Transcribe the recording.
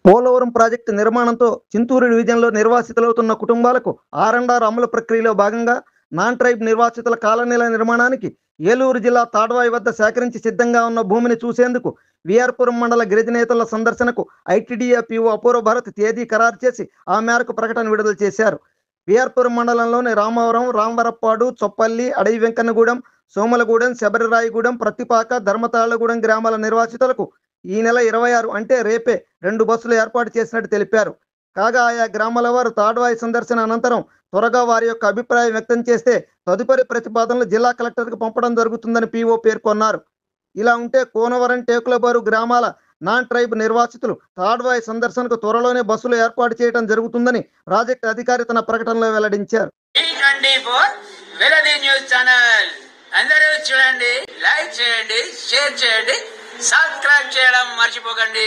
Polavaram project నిర్మాణంతో చింతూరు డివిజన్లో నిర్వాసితులవుతున్న కుటుంబాలకు ఆర్ఎండ్ఆర్ అమలు ప్రక్రియలో భాగంగా నాన్ ట్రైబ్ నిర్వాసితుల కాలనీల నిర్మాణానికి ఏలూరు జిల్లా తాడ్వాయి వద్ద సేకరించి సిద్ధంగా ఉన్న భూమిని చూసేందుకు విఆర్పురం మండల గిరిజనేతల సందర్శనకు ఐటీడీఏ పీఓ అపూర్వ భారత్ తేదీ ఖరారు చేసి ఆ మేరకు ప్రకటన విడుదల చేశారు. విఆర్పురం మండలంలోని రామవరం, రామవరప్పాడు, చొప్పల్లి, అడవి వెంకన్నగూడెం, సోమలగూడెం, శబరిరాయిగూడెం, ప్రతిపాక, ధర్మతాళ్లగూడెం గ్రామాల నిర్వాసితులకు ఈ నెల 26 అంటే రేపే 2 బస్సులు ఏర్పాటు చేసినట్టు తెలిపారు. కాగా ఆయా గ్రామాల వారు తాడ్వాయి సందర్శన అనంతరం త్వరగా వారి యొక్క అభిప్రాయం వ్యక్తం చేస్తే తదుపరి ప్రతిపాదనలు జిల్లా కలెక్టర్కు పంపడం జరుగుతుందని పీఓ పేర్కొన్నారు. ఇలా ఉంటే కోనవరం, టేకులబారు గ్రామాల నాన్ ట్రైబ్ నిర్వాసితులు తాడ్వాయి సందర్శనకు త్వరలోనే బస్సులు ఏర్పాటు చేయడం జరుగుతుందని ప్రాజెక్టు అధికారి తన ప్రకటనలో వెల్లడించారు. అందరూ చూడండి, లైక్ చేయండి, షేర్ చేయండి, సబ్స్క్రైబ్ చేయడం మర్చిపోకండి.